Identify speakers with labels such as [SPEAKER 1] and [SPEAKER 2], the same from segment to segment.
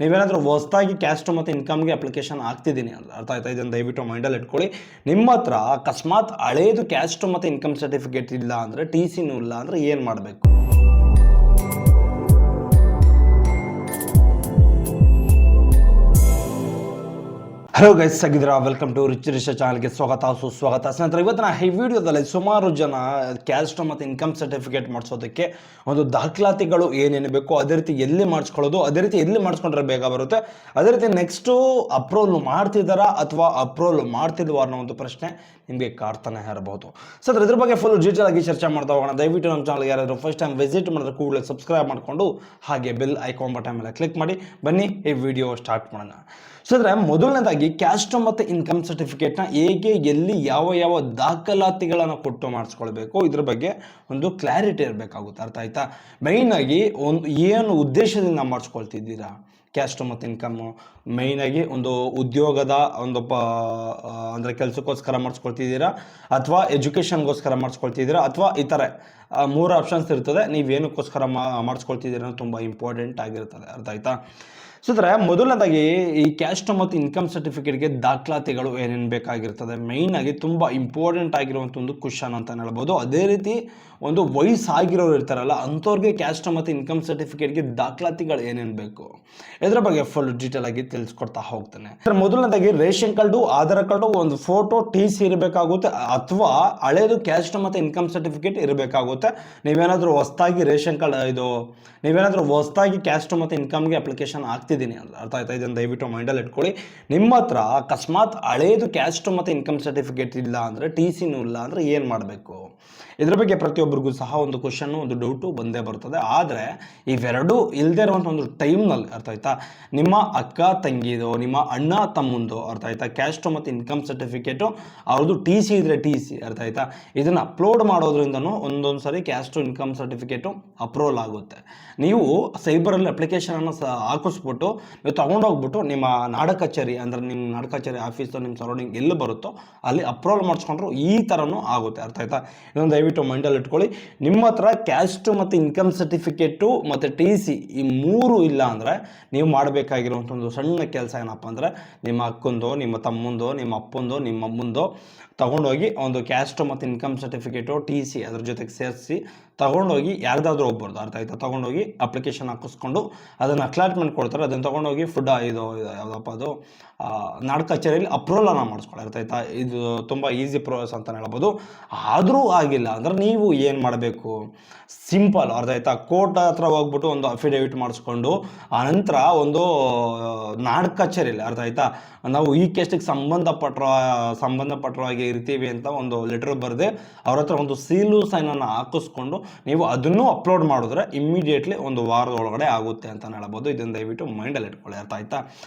[SPEAKER 1] ನೀವೇನಾದರೂ ಹೊಸದಾಗಿ ಕ್ಯಾಸ್ಟ್ ಮತ್ತು ಇನ್ಕಮ್ಗೆ ಅಪ್ಲಿಕೇಶನ್ ಆಗ್ತಿದ್ದೀನಿ ಅಂದ್ರೆ ಅರ್ಥ ಆಯ್ತಾ, ಇದನ್ನು ದಯವಿಟ್ಟು ಮೈಂಡಲ್ಲಿ ಇಟ್ಕೊಳ್ಳಿ. ನಿಮ್ಮ ಹತ್ರ ಅಕಸ್ಮಾತ್ ಹಳೇದು ಕ್ಯಾಸ್ಟ್ ಮತ್ತು ಇನ್ಕಮ್ ಸರ್ಟಿಫಿಕೇಟ್ ಇಲ್ಲ ಅಂದರೆ, ಟಿ ಸಿನೂ ಇಲ್ಲ ಅಂದರೆ ಏನು ಮಾಡಬೇಕು? ಹಲೋ ಗೈಸ್, ಆಗಿದ್ದೀರಾ? ವೆಲ್ಕಮ್ ಟು ರಿಚ್ ರಿಸರ್ಚ್ ಚಾನಲ್ಗೆ ಸ್ವಾಗತ, ಸುಸ್ವಾಗತ. ಸ್ನೇಹಿತರೆ, ಇವತ್ತಿನ ಈ ವಿಡಿಯೋದಲ್ಲಿ ಸುಮಾರು ಜನ ಕ್ಯಾಸ್ಟ್ ಮತ್ತು ಇನ್ಕಮ್ ಸರ್ಟಿಫಿಕೇಟ್ ಮಾಡಿಸೋದಕ್ಕೆ ಒಂದು ದಾಖಲಾತಿಗಳು ಏನೇನು ಬೇಕು, ಅದೇ ರೀತಿ ಎಲ್ಲಿ ಮಾಡಿಸ್ಕೊಳ್ಳೋದು, ಅದೇ ರೀತಿ ಎಲ್ಲಿ ಮಾಡಿಸ್ಕೊಂಡ್ರೆ ಬೇಗ ಬರುತ್ತೆ, ಅದೇ ರೀತಿ ನೆಕ್ಸ್ಟು ಅಪ್ರೂವಲ್ ಮಾಡ್ತಿದ್ದಾರಾ ಅಥವಾ ಅಪ್ರೂವಲ್ ಮಾಡ್ತಿಲ್ವಾ ಅನ್ನೋ ಒಂದು ಪ್ರಶ್ನೆ ನಿಮಗೆ ಕಾಡ್ತಾನೆ ಇರಬಹುದು. ಸರ್, ಇದ್ರ ಬಗ್ಗೆ ಫುಲ್ ಡೀಟೇಲ್ ಆಗಿ ಚರ್ಚೆ ಮಾಡ್ತಾ ಹೋಗೋಣ. ದಯವಿಟ್ಟು ನಮ್ಮ ಚಾನಲ್ಗೆ ಯಾರಾದರೂ ಫಸ್ಟ್ ಟೈಮ್ ವಿಸಿಟ್ ಮಾಡಿದ್ರೆ ಕೂಡಲೇ ಸಬ್ಸ್ಕ್ರೈಬ್ ಮಾಡಿಕೊಂಡು ಹಾಗೆ ಬೆಲ್ ಐಕಾನ್ ಬಟನ್ ಮೇಲೆ ಕ್ಲಿಕ್ ಮಾಡಿ. ಬನ್ನಿ ಈ ವಿಡಿಯೋ ಸ್ಟಾರ್ಟ್ ಮಾಡೋಣ. ಸೊ ಅಂದರೆ ಮೊದಲನೇದಾಗಿ ಕ್ಯಾಸ್ಟ್ ಮತ್ತು ಇನ್ಕಮ್ ಸರ್ಟಿಫಿಕೇಟ್ನ ಹೇಗೆ, ಎಲ್ಲಿ, ಯಾವ ಯಾವ ದಾಖಲಾತಿಗಳನ್ನು ಕೊಟ್ಟು ಮಾಡಿಸ್ಕೊಳ್ಬೇಕು, ಇದ್ರ ಬಗ್ಗೆ ಒಂದು ಕ್ಲಾರಿಟಿ ಇರಬೇಕಾಗುತ್ತೆ. ಅರ್ಥ ಆಯ್ತಾ? ಮೈನಾಗಿ ಒಂದು ಏನು ಉದ್ದೇಶದಿಂದ ಮಾಡಿಸ್ಕೊಳ್ತಿದ್ದೀರಾ ಕ್ಯಾಸ್ಟ್ ಮತ್ತು ಇನ್ಕಮ್ಮು, ಮೈನಾಗಿ ಒಂದು ಉದ್ಯೋಗದ ಒಂದು ಅಂದರೆ ಕೆಲಸಕ್ಕೋಸ್ಕರ ಮಾಡಿಸ್ಕೊಳ್ತಿದ್ದೀರಾ, ಅಥವಾ ಎಜುಕೇಷನ್ಗೋಸ್ಕರ ಮಾಡಿಸ್ಕೊಳ್ತಿದ್ದೀರಾ, ಅಥವಾ ಈ ಥರ 3 ಆಪ್ಷನ್ಸ್ ಇರ್ತದೆ. ನೀವೇನಕ್ಕೋಸ್ಕರ ಮಾಡಿಸ್ಕೊಳ್ತಿದ್ದೀರಾ ಅನ್ನೋದು ತುಂಬ ಇಂಪಾರ್ಟೆಂಟ್ ಆಗಿರ್ತದೆ. ಅರ್ಥ ಆಯ್ತಾ? ಸೊ ಅಂದರೆ ಮೊದಲನೇದಾಗಿ ಈ ಕ್ಯಾಸ್ಟ್ ಮತ್ತು ಇನ್ಕಮ್ ಸರ್ಟಿಫಿಕೇಟ್ಗೆ ದಾಖಲಾತಿಗಳು ಏನೇನು ಬೇಕಾಗಿರ್ತದೆ, ಮೇಯ್ನಾಗಿ ತುಂಬ ಇಂಪಾರ್ಟೆಂಟ್ ಆಗಿರುವಂಥ ಒಂದು ಕ್ವಶನ್ ಅಂತ ಹೇಳ್ಬೋದು. ಅದೇ ರೀತಿ ಒಂದು ವಯಸ್ಸಾಗಿರೋರು ಇರ್ತಾರಲ್ಲ, ಅಂಥವ್ರಿಗೆ ಕ್ಯಾಸ್ಟ್ ಮತ್ತು ಇನ್ಕಮ್ ಸರ್ಟಿಫಿಕೇಟ್ಗೆ ದಾಖಲಾತಿಗಳು ಏನೇನು ಬೇಕು, ಇದರ ಬಗ್ಗೆ ಫುಲ್ ಡೀಟೇಲ್ ಆಗಿ ತಿಳಿಸ್ಕೊಡ್ತಾ ಹೋಗ್ತಾನೆ. ಸರ್, ಮೊದಲನೇದಾಗಿ ರೇಷನ್ ಕಾರ್ಡು, ಆಧಾರ್ ಕಾರ್ಡು, ಒಂದು ಫೋಟೋ, ಟಿ ಸಿ ಇರಬೇಕಾಗುತ್ತೆ, ಅಥವಾ ಹಳೇದು ಕ್ಯಾಸ್ಟ್ ಮತ್ತು ಇನ್ಕಮ್ ಸರ್ಟಿಫಿಕೇಟ್ ಇರಬೇಕಾಗುತ್ತೆ. ನೀವೇನಾದರೂ ಹೊಸದಾಗಿ ರೇಷನ್ ಕಾರ್ಡ್ ನೀವೇನಾದರೂ ಹೊಸದಾಗಿ ಕ್ಯಾಸ್ಟ್ ಮತ್ತು ಇನ್ಕಮ್ಗೆ ಅಪ್ಲಿಕೇಶನ್ ಆಗ್ತಿದ್ದೀನಿ ಅಂದ್ರೆ ಅರ್ಥ ಆಯ್ತಾ, ಇದನ್ನು ದಯವಿಟ್ಟು ಮೈಂಡಲ್ಲಿ ಇಟ್ಕೊಳ್ಳಿ. ನಿಮ್ಮ ಹತ್ರ ಅಕಸ್ಮಾತ್ ಹಳೇದು ಕ್ಯಾಸ್ಟ್ ಮತ್ತು ಇನ್ಕಮ್ ಸರ್ಟಿಫಿಕೇಟ್ ಇಲ್ಲ ಅಂದರೆ, ಟಿ ಸಿನೂ ಇಲ್ಲ ಅಂದರೆ ಏನು ಮಾಡಬೇಕು? ಇದ್ರ ಬಗ್ಗೆ ಪ್ರತಿಯೊಬ್ಬರಿಗೂ ಸಹ ಒಂದು ಕ್ವಶನ್ನು, ಒಂದು ಡೌಟು ಬಂದೇ ಬರ್ತದೆ. ಆದರೆ ಇವೆರಡೂ ಇಲ್ಲದೆ ಇರುವಂಥ ಒಂದು ಟೈಮ್ನಲ್ಲಿ ಅರ್ಥ ಆಯ್ತಾ, ನಿಮ್ಮ ಅಕ್ಕ ತಂಗಿದು, ನಿಮ್ಮ ಅಣ್ಣ ತಮ್ಮಂದು ಅರ್ಥ ಆಯ್ತಾ, ಕ್ಯಾಸ್ಟ್ ಮತ್ತು ಇನ್ಕಮ್ ಸರ್ಟಿಫಿಕೇಟು ಅವ್ರದ್ದು ಟಿ ಸಿ ಇದ್ದರೆ ಟಿ ಸಿ ಅರ್ಥ ಆಯ್ತಾ, ಇದನ್ನು ಅಪ್ಲೋಡ್ ಮಾಡೋದ್ರಿಂದನೂ ಒಂದೊಂದು ಸಾರಿ ಕ್ಯಾಸ್ಟ್ ಇನ್ಕಮ್ ಸರ್ಟಿಫಿಕೇಟು ಅಪ್ರೂವಲ್ ಆಗುತ್ತೆ. ನೀವು ಸೈಬರಲ್ಲಿ ಅಪ್ಲಿಕೇಶನನ್ನು ಹಾಕಿಸ್ಬಿಟ್ಟು ನೀವು ತೊಗೊಂಡೋಗ್ಬಿಟ್ಟು ನಿಮ್ಮ ನಾಡ ಕಚೇರಿ ಅಂದರೆ ನಿಮ್ಮ ನಾಡ ಕಚೇರಿ ಆಫೀಸು ನಿಮ್ಮ ಸರೌಂಡಿಂಗ್ ಎಲ್ಲಿ ಬರುತ್ತೋ ಅಲ್ಲಿ ಅಪ್ರೂವಲ್ ಮಾಡಿಸ್ಕೊಂಡ್ರು ಈ ಥರನೂ ಆಗುತ್ತೆ. ಅರ್ಥ ಆಯ್ತಾ? ಇದನ್ನು ದಯವಿಟ್ಟು ಮೈಂಡಲ್ಲಿ ಇಟ್ಕೊಳ್ಳಿ. ನಿಮ್ಮ ಹತ್ರ ಕ್ಯಾಸ್ಟು ಮತ್ತು ಇನ್ಕಮ್ ಸರ್ಟಿಫಿಕೇಟು ಮತ್ತು ಟಿ ಸಿ ಈ 3 ಇಲ್ಲ ಅಂದರೆ ನೀವು ಮಾಡಬೇಕಾಗಿರುವಂಥ ಒಂದು ಸಣ್ಣ ಕೆಲಸ ಏನಪ್ಪ ಅಂದರೆ, ನಿಮ್ಮ ಅಕ್ಕಂದೋ, ನಿಮ್ಮ ತಮ್ಮಂದೋ, ನಿಮ್ಮ ಅಪ್ಪಂದೋ, ನಿಮ್ಮ ಅಮ್ಮಂದೋ ತೊಗೊಂಡೋಗಿ ಒಂದು ಕ್ಯಾಸ್ಟ್ ಮತ್ತು ಇನ್ಕಮ್ ಸರ್ಟಿಫಿಕೇಟು, ಟಿ ಸಿ ಅದ್ರ ಜೊತೆಗೆ ಸೇರಿಸಿ ತೊಗೊಂಡೋಗಿ ಯಾರ್ದಾದ್ರೂ ಹೋಗ್ಬಾರ್ದು. ಅರ್ಥ ಆಯ್ತಾ? ತೊಗೊಂಡೋಗಿ ಅಪ್ಲಿಕೇಶನ್ ಹಾಕಿಸ್ಕೊಂಡು ಅದನ್ನು ಅಕ್ಲಾಟ್ಮೆಂಟ್ ಕೊಡ್ತಾರೆ, ಅದನ್ನು ತೊಗೊಂಡೋಗಿ ಯಾವುದಪ್ಪ ಅದು ನಾಡ ಕಚೇರಿಯಲ್ಲಿ ಅಪ್ರೂವಲನ್ನು ಮಾಡಿಸ್ಕೊಳ್ಳಿ. ಅರ್ಥ ಆಯ್ತಾ? ಇದು ತುಂಬ ಈಸಿ ಪ್ರೋಸೆಸ್ ಅಂತ ಹೇಳ್ಬೋದು. ಆದರೂ ಆಗಿಲ್ಲ ಅಂದರೆ ನೀವು ಏನು ಮಾಡಬೇಕು, ಸಿಂಪಲ್ ಅರ್ಥ ಆಯ್ತಾ, ಕೋರ್ಟ್ ಹತ್ರ ಹೋಗ್ಬಿಟ್ಟು ಒಂದು ಅಫಿಡೇವಿಟ್ ಮಾಡಿಸ್ಕೊಂಡು ಆನಂತರ ಒಂದು ನಾಡ ಕಚೇರಿಯಲ್ಲಿ ಅರ್ಥ ಆಯ್ತಾ, ನಾವು ಈ ಕೇಸ್ಟಿಗೆ ಸಂಬಂಧಪಟ್ಟರೋ ಹಾಗೆ ಇರ್ತೀವಿ ಅಂತ ಒಂದು ಲೆಟರ್ ಬರೆದು ಅವ್ರ ಹತ್ರ ಒಂದು ಸೀಲು ಸೈನನ್ನು ಹಾಕಿಸ್ಕೊಂಡು ನೀವು ಅದನ್ನು ಅಪ್ಲೋಡ್ ಮಾಡಿದ್ರೆ ಇಮ್ಮಿಡಿಯೇಟ್ಲಿ ಒಂದು ವಾರದೊಳಗಡೆ ಆಗುತ್ತೆ ಅಂತ ಹೇಳ್ಬೋದು. ಇದನ್ನು ದಯವಿಟ್ಟು ಮೈಂಡಲ್ಲಿ ಇಟ್ಕೊಳ್ಳಿ. ಅರ್ಥ ಆಯ್ತಾ?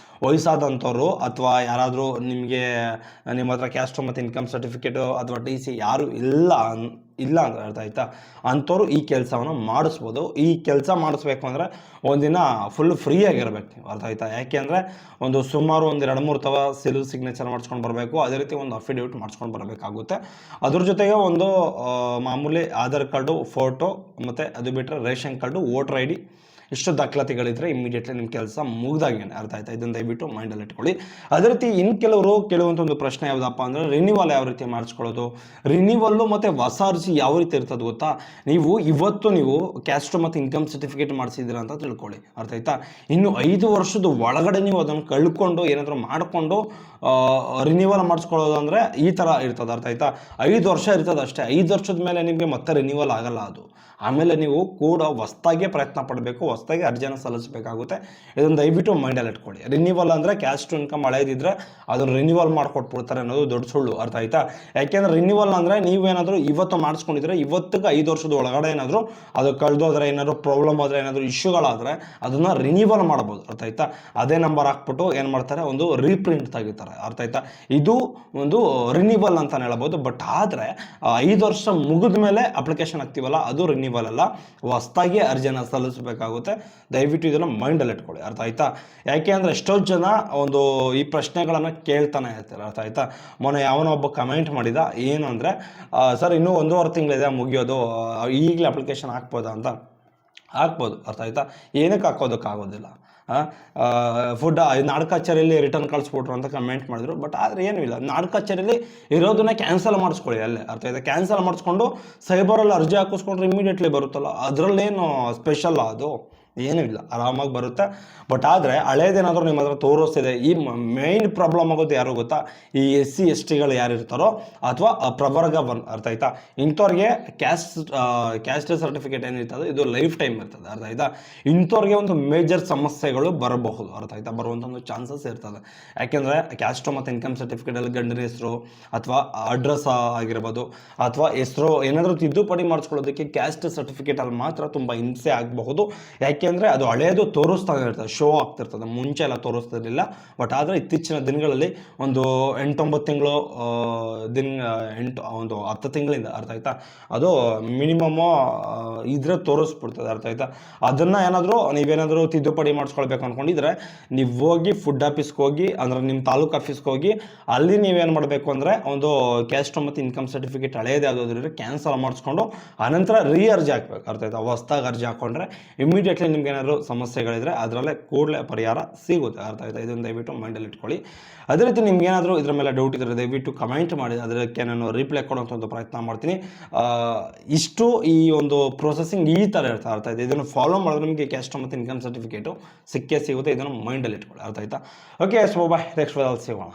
[SPEAKER 1] ವಯಸ್ಸಾದಂಥವ್ರು ಅಥವಾ ಯಾರಾದರೂ ನಿಮ್ಮ ಹತ್ರ ಕ್ಯಾಸ್ಟ್ ಮತ್ತು ಇನ್ಕಮ್ ಸರ್ಟಿಫಿಕೇಟು ಅಥವಾ ಟಿ ಸಿ ಯಾರು ಇಲ್ಲ ಅಂದರೆ ಅರ್ಥ ಆಯ್ತಾ, ಅಂಥವ್ರು ಈ ಕೆಲಸವನ್ನು ಮಾಡಿಸ್ಬೋದು. ಈ ಕೆಲಸ ಮಾಡಿಸ್ಬೇಕು ಅಂದರೆ ಒಂದಿನ ಫುಲ್ ಫ್ರೀಯಾಗಿರ್ಬೇಕು ನೀವು. ಅರ್ಥ ಆಯ್ತಾ? ಯಾಕೆ ಅಂದರೆ ಸುಮಾರು ಒಂದು 2-3 ತವ ಸಿಗ್ನೇಚರ್ ಮಾಡಿಸ್ಕೊಂಡು ಬರಬೇಕು. ಅದೇ ರೀತಿ ಒಂದು ಅಫಿಡೇವಿಟ್ ಮಾಡಿಸ್ಕೊಂಡು ಬರಬೇಕಾಗುತ್ತೆ. ಅದ್ರ ಜೊತೆಗೆ ಒಂದು ಮಾಮೂಲಿ ಆಧಾರ್ ಕಾರ್ಡು, ಫೋಟೋ, ಮತ್ತು ಅದು ಬಿಟ್ಟರೆ ration card, voter I D, ಇಷ್ಟು ದಾಖಲಾತಿಗಳಿದ್ರೆ ಇಮಿಡಿಯೇಟ್ಲಿ ನಿಮ್ಮ ಕೆಲಸ ಮುಗ್ದಾಗೇನೆ. ಅರ್ಥ ಆಯ್ತಾ? ಇದನ್ನು ದಯವಿಟ್ಟು ಮೈಂಡಲ್ಲಿ ಇಟ್ಕೊಳ್ಳಿ. ಅದೇ ರೀತಿ ಇನ್ನು ಕೆಲವರು ಕೇಳುವಂಥ ಒಂದು ಪ್ರಶ್ನೆ ಯಾವುದಪ್ಪ ಅಂದರೆ, ರಿನ್ಯೂವಲ್ ಯಾವ ರೀತಿ ಮಾಡಿಸ್ಕೊಳ್ಳೋದು, ರಿನ್ಯೂವಲ್ಲು ಮತ್ತು ಹೊಸ ಅರ್ಜಿ ಯಾವ ರೀತಿ ಇರ್ತದೆ ಗೊತ್ತಾ? ಇವತ್ತು ನೀವು ಕ್ಯಾಸ್ಟ್ ಮತ್ತು ಇನ್ಕಮ್ ಸರ್ಟಿಫಿಕೇಟ್ ಮಾಡಿಸಿದ್ದೀರಾ ಅಂತ ತಿಳ್ಕೊಳ್ಳಿ. ಅರ್ಥ ಆಯ್ತಾ? ಇನ್ನು 5 ವರ್ಷದ ಒಳಗಡೆ ನೀವು ಅದನ್ನು ಕಳ್ಕೊಂಡು ಏನಾದರೂ ಮಾಡಿಕೊಂಡು ರಿನ್ಯೂವಲ್ ಮಾಡಿಸ್ಕೊಳ್ಳೋದು ಅಂದರೆ ಈ ಥರ ಇರ್ತದೆ. ಅರ್ಥ ಆಯ್ತಾ? 5 ವರ್ಷ ಇರ್ತದೆ ಅಷ್ಟೇ. 5 ವರ್ಷದ ಮೇಲೆ ನಿಮಗೆ ಮತ್ತೆ ರಿನ್ಯೂವಲ್ ಆಗಲ್ಲ ಅದು. ಆಮೇಲೆ ನೀವು ಕೂಡ ಹೊಸದಾಗೆ ಪ್ರಯತ್ನ ಪಡಬೇಕು, ಹೊಸದಾಗಿ ಅರ್ಜಿಯನ್ನು ಸಲ್ಲಿಸಬೇಕಾಗುತ್ತೆ. ಇದನ್ನು ದಯವಿಟ್ಟು ಮೈಂಡಲ್ಲಿ ಇಟ್ಕೊಳ್ಳಿ. ರಿನ್ಯೂವಲ್ ಅಂದರೆ ಕ್ಯಾಸ್ಟ್ ಇನ್ಕಮ್ ಹಳೆಯದಿದ್ದರೆ ಅದನ್ನು ರಿನ್ಯೂವಲ್ ಮಾಡಿಕೊಟ್ಬಿಡ್ತಾರೆ ಅನ್ನೋದು ದೊಡ್ಡ ಸುಳ್ಳು. ಅರ್ಥ ಆಯ್ತಾ? ಯಾಕೆಂದರೆ ರಿನ್ಯೂವಲ್ ಅಂದರೆ ನೀವೇನಾದರೂ ಇವತ್ತು ಮಾಡಿಸ್ಕೊಂಡಿದ್ರೆ ಇವತ್ತಿಗೆ 5 ವರ್ಷದ ಒಳಗಡೆ ಏನಾದರೂ ಅದು ಕಳೆದೋದ್ರೆ, ಏನಾದರೂ ಪ್ರಾಬ್ಲಮ್ ಆದರೆ, ಏನಾದರೂ ಇಶ್ಯೂಗಳಾದರೆ ಅದನ್ನು ರಿನ್ಯೂವಲ್ ಮಾಡ್ಬೋದು. ಅರ್ಥ ಆಯ್ತಾ? ಅದೇ ನಂಬರ್ ಹಾಕ್ಬಿಟ್ಟು ಏನು ಮಾಡ್ತಾರೆ, ಒಂದು ರೀಪ್ರಿಂಟ್ ತೆಗಿತಾರೆ. ಅರ್ಥ ಆಯ್ತಾ? ಇದು ಒಂದು ರಿನ್ಯೂವಲ್ ಅಂತ ಹೇಳ್ಬೋದು. ಬಟ್ ಆದರೆ 5 ವರ್ಷ ಮುಗಿದ ಮೇಲೆ ಅಪ್ಲಿಕೇಶನ್ ಹಾಕ್ತೀವಲ್ಲ, ಅದು ರಿನ್ಯೂವಲ್ ಅಲ್ಲ, ಹೊಸದಾಗಿ ಅರ್ಜಿಯನ್ನು ಸಲ್ಲಿಸಬೇಕಾಗುತ್ತೆ. ದಯವಿಟ್ಟು ಇದನ್ನು ಮೈಂಡಲ್ಲಿ ಇಟ್ಕೊಳ್ಳಿ. ಅರ್ಥ ಆಯ್ತಾ? ಯಾಕೆ ಅಂದರೆ ಎಷ್ಟೋ ಜನ ಈ ಪ್ರಶ್ನೆಗಳನ್ನು ಕೇಳ್ತಾನೆ ಇರ್ತಾರೆ. ಅರ್ಥ ಆಯ್ತಾ? ಮೊನ್ನೆ ಯಾವನೊಬ್ಬ ಕಮೆಂಟ್ ಮಾಡಿದ, ಏನು ಅಂದರೆ, ಸರ್ ಇನ್ನೂ 1.5 ತಿಂಗಳಿದೆ ಮುಗಿಯೋದು, ಈಗಲೇ ಅಪ್ಲಿಕೇಶನ್ ಹಾಕ್ಬೋದಾ ಅಂತ. ಹಾಕ್ಬೋದು. ಅರ್ಥ ಆಯ್ತಾ? ಏನಕ್ಕೆ ಹಾಕೋದಕ್ಕಾಗೋದಿಲ್ಲ? ಫುಡ್ ನಾಡ್ ಕಚೇರಿಯಲ್ಲಿ ರಿಟರ್ನ್ ಕಳಿಸ್ಬಿಟ್ರು ಅಂತ ಕಮೆಂಟ್ ಮಾಡಿದ್ರು. ಬಟ್ ಆದರೆ ಏನೂ ಇಲ್ಲ, ನಾಡ್ ಕಚೇರಿಯಲ್ಲಿ ಇರೋದನ್ನ ಕ್ಯಾನ್ಸಲ್ ಮಾಡಿಸ್ಕೊಳ್ಳಿ ಅಲ್ಲೇ, ಅರ್ಥ ಆಯ್ತಾ? ಕ್ಯಾನ್ಸಲ್ ಮಾಡಿಸ್ಕೊಂಡು ಸೈಬರಲ್ಲಿ ಅರ್ಜಿ ಹಾಕಿಸ್ಕೊಂಡ್ರೆ ಇಮಿಡಿಯೇಟ್ಲಿ ಬರುತ್ತಲ್ಲ, ಅದರಲ್ಲೇನು ಸ್ಪೆಷಲ್ ಅದು ಏನೂ ಇಲ್ಲ, ಆರಾಮಾಗಿ ಬರುತ್ತೆ. ಬಟ್ ಆದರೆ ಹಳೇದೇನಾದರೂ ನಿಮ್ಮ ಹತ್ರ ತೋರಿಸ್ತಿದೆ. ಈ ಮೇಯ್ನ್ ಪ್ರಾಬ್ಲಮ್ ಆಗೋದು ಯಾರು ಗೊತ್ತಾ? ಈ SC STಗಳು ಯಾರು ಇರ್ತಾರೋ ಅಥವಾ ಪ್ರವರ್ಗ 1, ಅರ್ಥ ಆಯ್ತಾ? ಇಂಥವ್ರಿಗೆ ಕ್ಯಾಸ್ಟ್ ಸರ್ಟಿಫಿಕೇಟ್ ಏನಿರ್ತದೆ ಇದು ಲೈಫ್ ಟೈಮ್ ಇರ್ತದೆ, ಅರ್ಥ ಆಯ್ತಾ? ಇಂಥವ್ರಿಗೆ ಒಂದು ಮೇಜರ್ ಸಮಸ್ಯೆಗಳು ಬರಬಹುದು, ಅರ್ಥ ಆಯ್ತಾ? ಬರುವಂಥ ಒಂದು ಚಾನ್ಸಸ್ ಇರ್ತದೆ. ಯಾಕೆಂದರೆ ಕ್ಯಾಸ್ಟ್ ಮತ್ತು ಇನ್ಕಮ್ ಸರ್ಟಿಫಿಕೇಟಲ್ಲಿ ಗಂಡನ ಹೆಸರು ಅಥವಾ ಅಡ್ರೆಸ್ ಆಗಿರ್ಬೋದು ಅಥವಾ ಹೆಸರು ಏನಾದರೂ ತಿದ್ದುಪಡಿ ಮಾಡಿಸ್ಕೊಳ್ಳೋದಕ್ಕೆ ಕ್ಯಾಸ್ಟ್ ಸರ್ಟಿಫಿಕೇಟಲ್ಲಿ ಮಾತ್ರ ತುಂಬ ಹಿಂಸೆ ಆಗಬಹುದು. ಯಾಕೆಂದರೆ ಅದು ಹಳೇದು ತೋರಿಸ್ತಾ ಇರ್ತದೆ, ಶೋ ಆಗ್ತಿರ್ತದೆ, ಮುಂಚೆ ಎಲ್ಲ ತೋರಿಸ್ತಿರಲಿಲ್ಲ. ಬಟ್ ಆದರೆ ಇತ್ತೀಚಿನ ದಿನಗಳಲ್ಲಿ ಒಂದು 8-9 ತಿಂಗಳು ಒಂದು 10 ತಿಂಗಳಿಂದ, ಅರ್ಥ ಆಯ್ತಾ? ಅದು ಮಿನಿಮಮ್ಮು ಇದ್ರೆ ತೋರಿಸ್ಬಿಡ್ತದೆ, ಅರ್ಥ ಆಯ್ತಾ? ಅದನ್ನು ನೀವೇನಾದರೂ ತಿದ್ದುಪಡಿ ಮಾಡಿಸ್ಕೊಳ್ಬೇಕು ಅಂದ್ಕೊಂಡಿದ್ರೆ ನೀವು ಹೋಗಿ ಫುಡ್ ಆಫೀಸ್ಗೆ ಹೋಗಿ, ಅಂದರೆ ನಿಮ್ಮ ತಾಲೂಕು ಆಫೀಸ್ಗೆ ಹೋಗಿ ಅಲ್ಲಿ ನೀವೇನು ಮಾಡಬೇಕು ಅಂದರೆ ಒಂದು ಕ್ಯಾಸ್ಟ್ ಮತ್ತು ಇನ್ಕಮ್ ಸರ್ಟಿಫಿಕೇಟ್ ಹಳೇದು ಯಾವುದಾದ್ರೂ ಕ್ಯಾನ್ಸಲ್ ಮಾಡಿಸ್ಕೊಂಡು ಅನಂತರ ಅರ್ಜಿ ಹಾಕ್ಬೇಕು, ಅರ್ಥ ಆಯ್ತಾ? ಹೊಸ್ದಾಗಿ ಅರ್ಜಿ ಹಾಕ್ಕೊಂಡ್ರೆ ಇಮಿಡಿಯೇಟ್ಲಿ ನಿಮ್ಗೆ ಏನಾದರೂ ಸಮಸ್ಯೆಗಳಿದ್ರೆ ಅದರಲ್ಲೇ ಕೂಡಲೇ ಪರಿಹಾರ ಸಿಗುತ್ತೆ, ಅರ್ಥ ಆಯ್ತಾ? ಇದನ್ನು ದಯವಿಟ್ಟು ಮೈಂಡಲ್ಲಿ ಇಟ್ಕೊಳ್ಳಿ. ಅದೇ ರೀತಿ ನಿಮ್ಗೆ ಏನಾದರೂ ಇದ್ರ ಮೇಲೆ ಡೌಟ್ ಇದ್ದರೆ ದಯವಿಟ್ಟು ಕಮೆಂಟ್ ಮಾಡಿ, ಅದಕ್ಕೆ ನಾನು ರಿಪ್ಲೈ ಕೊಡುವಂಥ ಒಂದು ಪ್ರಯತ್ನ ಮಾಡ್ತೀನಿ. ಇಷ್ಟು ಈ ಒಂದು ಪ್ರೊಸೆಸಿಂಗ್ ಈ ಥರ ಇರ್ತದೆ, ಅರ್ಥ ಆಯ್ತಾ? ಇದನ್ನು ಫಾಲೋ ಮಾಡಿದ್ರೆ ನಿಮಗೆ ಕ್ಯಾಸ್ಟ್ ಮತ್ತು ಇನ್ಕಮ್ ಸರ್ಟಿಫಿಕೇಟು ಸಿಕ್ಕೇ ಸಿಗುತ್ತೆ. ಇದನ್ನು ಮೈಂಡಲ್ಲಿ ಇಟ್ಕೊಳ್ಳಿ, ಅರ್ಥ ಆಯ್ತಾ? ಓಕೆ, ಸೊ ಬಾಯ್, ನೆಕ್ಸ್ಟ್ ಸಿಗೋಣ.